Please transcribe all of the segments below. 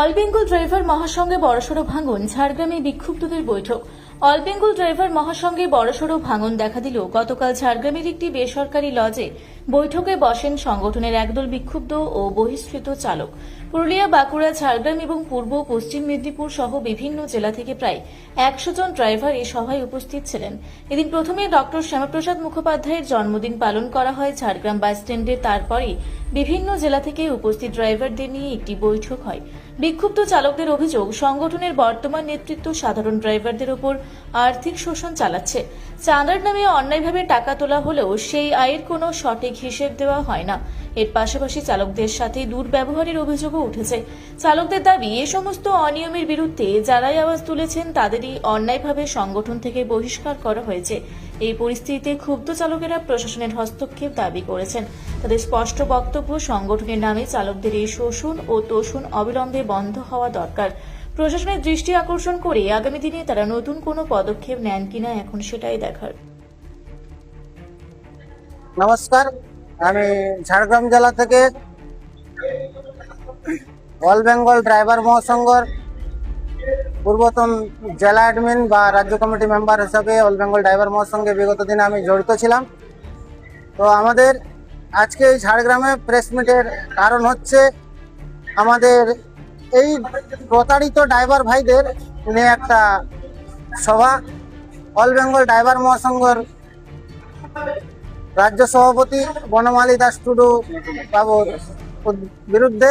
All Bengal driver মহাসংঘে বড়সড় ভাঙন, ঝাড়গ্রামে বিক্ষুব্ধদের বৈঠক। অল বেঙ্গল ড্রাইভার মহাসংঘে বড়সড় ভাঙন দেখা দিল গতকাল ঝাড়গ্রামের একটি বেসরকারি লজে বৈঠকে বসেন সংগঠনের একদল বিক্ষুব্ধ ও বহিষ্কৃত চালক। পুরুলিয়া, বাঁকুড়া, ঝাড়গ্রাম এবং পূর্ব পশ্চিম মেদিনীপুর সহ বিভিন্ন জেলা থেকে প্রায় 100 জন ড্রাইভার এই সভায় উপস্থিত ছিলেন। এদিন প্রথমে ডক্টর শ্যামাপ্রসাদ মুখোপাধ্যায়ের জন্মদিন পালন করা হয় ঝাড়গ্রাম বাস স্ট্যান্ডে। তারপরই বিভিন্ন জেলা থেকে উপস্থিত ড্রাইভারদের নিয়ে একটি বৈঠক হয়। বিক্ষুব্ধ চালকদের অভিযোগ, সংগঠনের বর্তমান নেতৃত্ব সাধারণ ড্রাইভারদের ওপর আর্থিক শোষণ চালাচ্ছে। চাঁদার নামে অন্যায়ভাবে টাকা তোলা হলেও সেই আয়ের কোনো সঠিক হিসেব দেওয়া হয় না। এর পাশাপাশি চালকদের সাথে দুর্ব্যবহারের অভিযোগও উঠেছে। চালকদের দাবি, এ সমস্ত অনিয়মের বিরুদ্ধে যারাই আওয়াজ তুলেছেন তাদেরই অন্যায়ভাবে সংগঠন থেকে বহিষ্কার করা হয়েছে। এই পরিস্থিতিতে ক্ষুব্ধ চালকেরা প্রশাসনের হস্তক্ষেপ দাবি করেছেন। তাদের স্পষ্ট বক্তব্য, সংগঠনের নামে চালকদের এই শোষণ ও তোষণ অবিলম্বে বন্ধ হওয়া দরকার। প্রশাসনের দৃষ্টি আকর্ষণ করে আগামী দিনে তারা নতুন কোনো পদক্ষেপ নেন কিনা এখন সেটাই দেখার। নমস্কার, আমি ঝাড়গ্রাম জেলা থেকে অল বেঙ্গল ড্রাইভার মহাসংঘর পূর্বতন জেলা অ্যাডমিন বা রাজ্য কমিটি মেম্বার হিসাবে অল বেঙ্গল ড্রাইভার মহাসংঘে বিগত দিনে আমি জড়িত ছিলাম। তো আমাদের আজকে এই ঝাড়গ্রামে প্রেস মিটের কারণ হচ্ছে আমাদের এই প্রতারিত ড্রাইভার ভাইদের নিয়ে একটা সভা। অল বেঙ্গল ড্রাইভার মহাসংঘর রাজ্য সভাপতি বনমালী দাস টুডু বাবুর বিরুদ্ধে,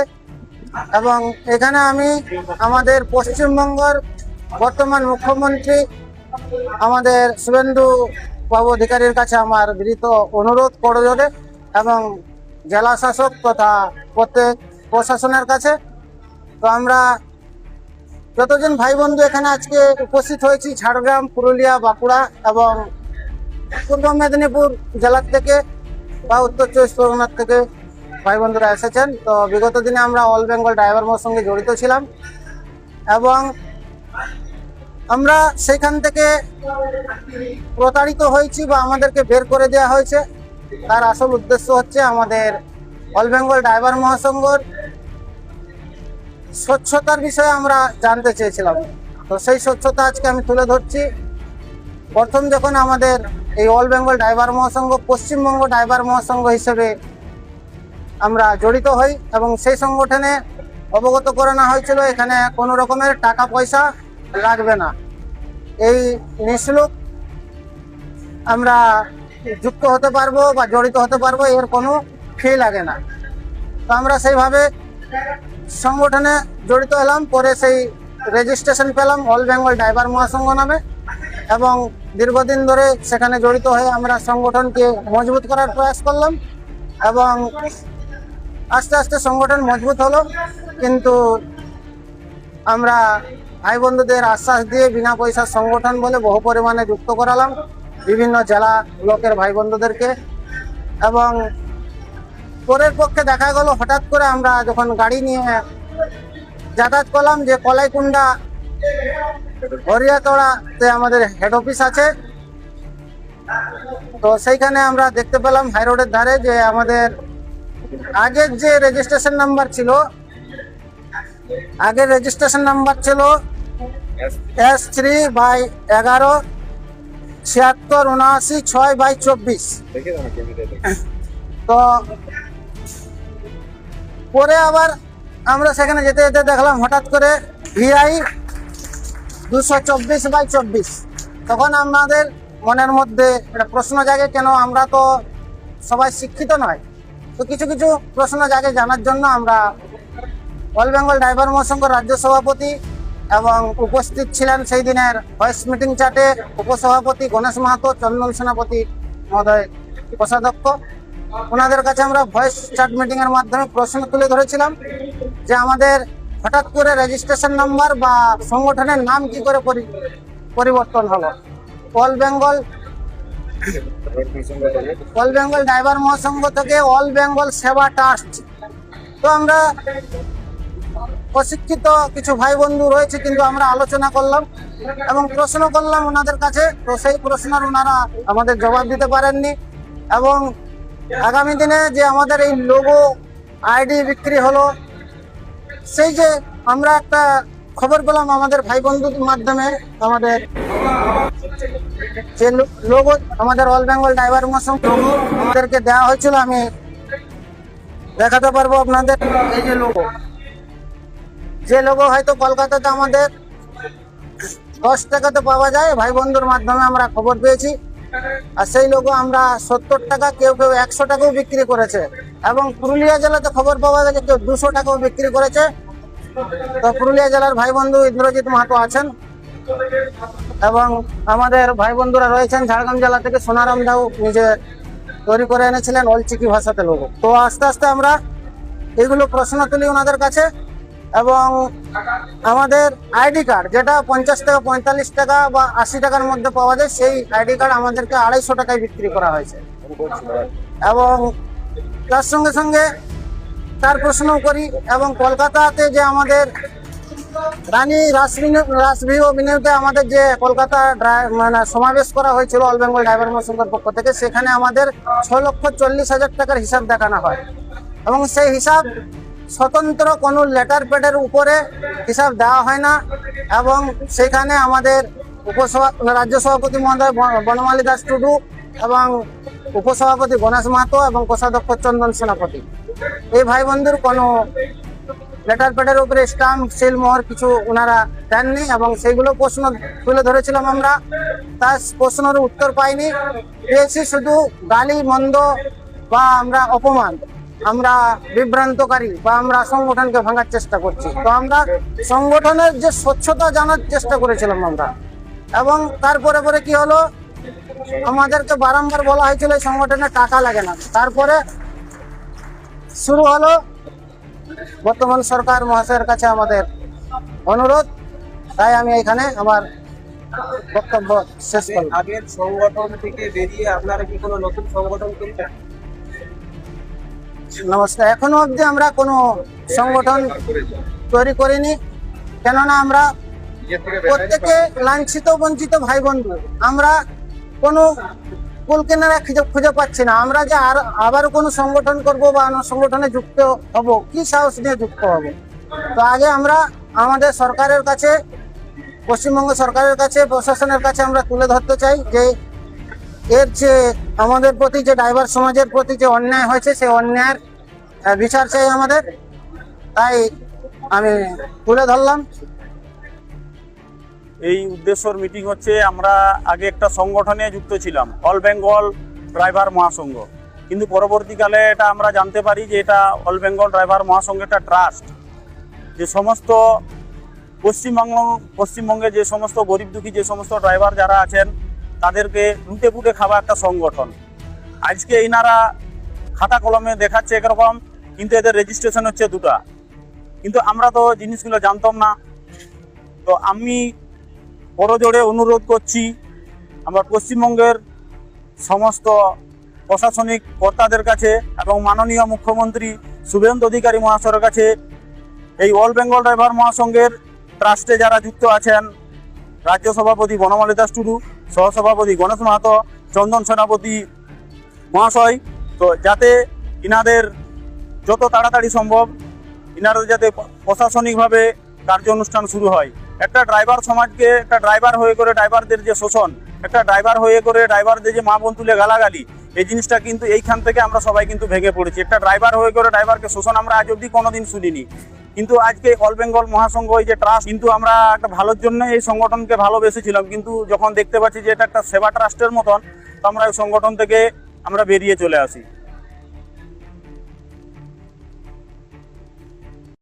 এবং এখানে আমি আমাদের পশ্চিমবঙ্গের বর্তমান মুখ্যমন্ত্রী আমাদের শুভেন্দু বাবু অধিকারীর কাছে আমার বিনীত অনুরোধ করজোরে, এবং জেলা শাসক তথা প্রত্যেক প্রশাসনের কাছে। তো আমরা যতজন ভাই বন্ধু এখানে আজকে উপস্থিত হয়েছি ঝাড়গ্রাম, পুরুলিয়া, বাঁকুড়া এবং পূর্ব মেদিনীপুর জেলার থেকে বা উত্তর 24 পরগনার থেকে ভাই বন্ধুরা এসেছেন। তো বিগত দিনে আমরা অল বেঙ্গল ড্রাইভার মহাসংঘে জড়িত ছিলাম এবং আমরা সেখান থেকে প্রতারিত হয়েছি বা আমাদেরকে বের করে দেওয়া হয়েছে। তার আসল উদ্দেশ্য হচ্ছে আমাদের অল বেঙ্গল ড্রাইভার মহাসংঘর স্বচ্ছতার বিষয়ে আমরা জানতে চেয়েছিলাম। তো সেই স্বচ্ছতা আজকে আমি তুলে ধরছি। প্রথম যখন আমাদের এই অল বেঙ্গল ড্রাইভার মহাসংঘ পশ্চিমবঙ্গ ড্রাইভার মহাসংঘ হিসেবে আমরা জড়িত হই এবং সেই সংগঠনে অবগত করানো হয়েছিল এখানে কোনো রকমের টাকা পয়সা লাগবে না, এই নিঃশুল্ক আমরা যুক্ত হতে পারবো বা জড়িত হতে পারবো, এর কোনো ফি লাগে না। তো আমরা সেইভাবে সংগঠনে জড়িত হলাম। পরে সেই রেজিস্ট্রেশন পেলাম অল বেঙ্গল ড্রাইভার মহাসংঘ নামে, এবং দীর্ঘদিন ধরে সেখানে জড়িত হয়ে আমরা সংগঠনকে মজবুত করার প্রয়াস করলাম এবং আস্তে আস্তে সংগঠন মজবুত হলো। কিন্তু আমরা ভাই বন্ধুদের আশ্বাস দিয়ে বিনা পয়সার সংগঠন বলে বহু পরিমাণে যুক্ত করালাম বিভিন্ন জেলা ব্লকের ভাই বন্ধুদেরকে, এবং পরের পক্ষে দেখা গেল হঠাৎ করে আমরা যখন গাড়ি নিয়ে যাতায়াত করলাম যে কলাইকুণ্ডা হরিয়াতড়াতে আমাদের হেড অফিস আছে। তো সেইখানে আমরা দেখতে পেলাম হাই রোডের ধারে যে আমাদের আগের যে রেজিস্ট্রেশন নাম্বার ছিল, আগের রেজিস্ট্রেশন নাম্বার ছিল S3/11-76-79-6/24। তো পরে আবার আমরা সেখানে যেতে যেতে দেখলাম হঠাৎ করে VI 224/24। তখন আমাদের মনের মধ্যে একটা প্রশ্ন জাগে, কেন আমরা তো সবাই শিক্ষিত নয়। তো কিছু কিছু প্রশ্ন জাগে জানার জন্য আমরা অল বেঙ্গল ড্রাইভার মহাসংঘ রাজ্য সভাপতি এবং উপস্থিত ছিলেন সেই দিনের ভয়েস মিটিং চার্টে উপসভাপতি গণেশ মাহাতো, চন্দন সেনাপতি মহোদয় কোষাধ্যক্ষ। ওনাদের কাছে আমরা ভয়েস চার্ট মিটিংয়ের মাধ্যমে প্রশ্ন তুলে ধরেছিলাম যে আমাদের হঠাৎ করে রেজিস্ট্রেশন নাম্বার বা সংগঠনের নাম কি করে পরিবর্তন হলো। অল বেঙ্গল ড্রাইভার মহাসংঘ থেকে অল বেঙ্গল সেবা ট্রাস্ট। তো আমরা প্রশিক্ষিত কিছু ভাই বন্ধু রয়েছে, কিন্তু আমরা আলোচনা করলাম এবং প্রশ্ন করলাম ওনাদের কাছে। তো সেই প্রশ্নের ওনারা আমাদের জবাব দিতে পারেননি, এবং আগামী দিনে যে আমাদের এই লোগো আইডি বিক্রি হলো, সেই যে আমরা একটা খবর পেলাম আমাদের ভাই বন্ধুর মাধ্যমে, আমাদের যে লোগো, আমাদের অল বেঙ্গল ড্রাইভার মহাসংঘ লোগো আমাদেরকে দেওয়া হয়েছিল। আমি দেখাতে পারবো আপনাদের। এই যে লোগো হয়তো কলকাতাতে আমাদের 10 টাকাতে পাওয়া যায়, ভাই বন্ধুর মাধ্যমে আমরা খবর পেয়েছি। আর সেই লোগো আমরা 70 টাকা, কেউ কেউ 100 টাকাও বিক্রি করেছে। এবং পুরুলিয়া জেলাতে খবর পাওয়া গেছে কেউ 200 টাকাও বিক্রি করেছে। তো পুরুলিয়া জেলার ভাই বন্ধু ইন্দ্রজিৎ মাহাতো আছেন, এবং আমাদের ভাই বন্ধুরা রয়েছেন ঝাড়গ্রাম জেলা থেকে। সোনারাম দাও নিজে তৈরি করে এনেছিলেন অলচিকি ভাষাতে লোগো। তো আস্তে আস্তে আমরা এগুলো প্রশ্ন তুলি ওনাদের কাছে। এবং আমাদের আইডি কার্ড, যেটা 50 টাকা, 45 টাকা বা 80 টাকার মধ্যে পাওয়া যায়, সেই আইডি কার্ড আমাদেরকে 250 টাকায় বিক্রি করা হয়েছে। এবং তার সঙ্গে সঙ্গে তার প্রশ্ন করি, এবং কলকাতাতে যে আমাদের রানী রাসবিহু বিনিয়োগে আমাদের যে কলকাতা মানে সমাবেশ করা হয়েছিল অল বেঙ্গল ড্রাইভার মহাসংঘের পক্ষ থেকে, সেখানে আমাদের 6,40,000 টাকার হিসাব দেখানো হয়। এবং সেই হিসাব স্বতন্ত্র কোনো লেটার প্যাডের উপরে হিসাব দেওয়া হয় না। এবং সেখানে আমাদের রাজ্য সভাপতি মহোদয় বনমালী দাস টুডু এবং উপসভাপতি গণেশ মাহাতো এবং কোষাধ্যক্ষ চন্দন সেনাপতি, এই ভাই বন্ধুর কোনো লেটার প্যাডের উপরে স্টাম্প, সিল, মোহর কিছু ওনারা দেননি। এবং সেইগুলো প্রশ্ন তুলে ধরেছিলাম আমরা, তার প্রশ্নের উত্তর পাইনি, পেয়েছি শুধু গালি মন্দ বা আমরা অপমান, আমরা বিভ্রান্তকারী বা আমরা সংগঠনকে ভাঙার চেষ্টা করছি। তো আমরা সংগঠনের যে স্বচ্ছতা জানার চেষ্টা করেছিলাম আমরা। এবং তারপরে পরে কি হলো, আমাদেরকে বারংবার বলা হয়েছিল এই সংগঠনে টাকা লাগে না। তারপরে শুরু হলো বর্তমান সরকার মহাশয়ের কাছে আমাদের অনুরোধ। তাই আমি এখানে আমার বক্তব্য শেষ করলাম। আগের সংগঠন থেকে বেরিয়ে আপনারা কি কোনো নতুন সংগঠন করবেন? নমস্কার, এখনো অবধি আমরা কোনো সংগঠন তৈরি করিনি, কেননা আমরা প্রত্যেকে লাঞ্ছিত বঞ্চিত ভাই বন্ধু। আমরা কোনো কুল কেনারা খুঁজে পাচ্ছি না। আমরা যে আবার কোনো সংগঠন করব বা অন্য সংগঠনে যুক্ত হব, কি সাহস নিয়ে যুক্ত হব? তো আগে আমরা আমাদের সরকারের কাছে, পশ্চিমবঙ্গ সরকারের কাছে, প্রশাসনের কাছে আমরা তুলে ধরতে চাই যে এর যে আমাদের প্রতি, যে ড্রাইভার সমাজের প্রতি যে অন্যায় হয়েছে, সেই অন্যায়ের বিচার চাই আমাদের। তাই আমি তুলে ধরলাম। এই উদ্দেশ্যর মিটিং হচ্ছে, আমরা আগে একটা সংগঠনে যুক্ত ছিলাম অল বেঙ্গল ড্রাইভার মহাসংঘ, কিন্তু পরবর্তীকালে এটা আমরা জানতে পারি যে এটা অল বেঙ্গল ড্রাইভার মহাসংঘ একটা ট্রাস্ট, যে সমস্ত পশ্চিমবঙ্গে যে সমস্ত গরিব দুঃখী যে সমস্ত ড্রাইভার যারা আছেন তাদেরকে লুটে পুটে খাওয়া একটা সংগঠন। আজকে এনারা খাতা কলমে দেখাচ্ছে একরকম, কিন্তু এদের রেজিস্ট্রেশন হচ্ছে 2টা। কিন্তু আমরা তো জিনিসগুলো জানতাম না। তো আমি বড়জোড়ে অনুরোধ করছি আমরা পশ্চিমবঙ্গের সমস্ত প্রশাসনিক কর্তাদের কাছে এবং মাননীয় মুখ্যমন্ত্রী শুভেন্দু অধিকারী মহাশয়ের কাছে, এই অল বেঙ্গল ড্রাইভার মহাসংঘের ট্রাস্টে যারা যুক্ত আছেন, রাজ্য সভাপতি বনমালী দাস টুডু, সহসভাপতি গণেশ মাহাতো, চন্দন সেনাপতি মহাশয়, তো যাতে ইনাদের যত তাড়াতাড়ি সম্ভব ইনাদের যাতে প্রশাসনিকভাবে কার্যানুষ্ঠান শুরু হয়। একটা ড্রাইভার সমাজকে, একটা ড্রাইভার হয়ে করে ড্রাইভারদের যে শোষণ, একটা ড্রাইভার হয়ে করে ড্রাইভারদের যে মা বোন তুলে গালাগালি, এই জিনিসটা কিন্তু এইখান থেকে আমরা সবাই কিন্তু ভেঙে পড়েছি। একটা ড্রাইভার হয়ে করে ড্রাইভারকে শোষণ আমরা আজ অবধি কোনোদিন শুনিনি। কিন্তু আজকে অল বেঙ্গল মহাসংঘ, এই যে ট্রাস্ট, কিন্তু আমরা একটা ভালোর জন্য এই সংগঠনকে ভালোবেসেছিলাম, কিন্তু যখন দেখতে পাচ্ছি যে এটা একটা সেবা ট্রাস্টের মতন, তো আমরা এই সংগঠন থেকে আমরা বেরিয়ে চলে আসি।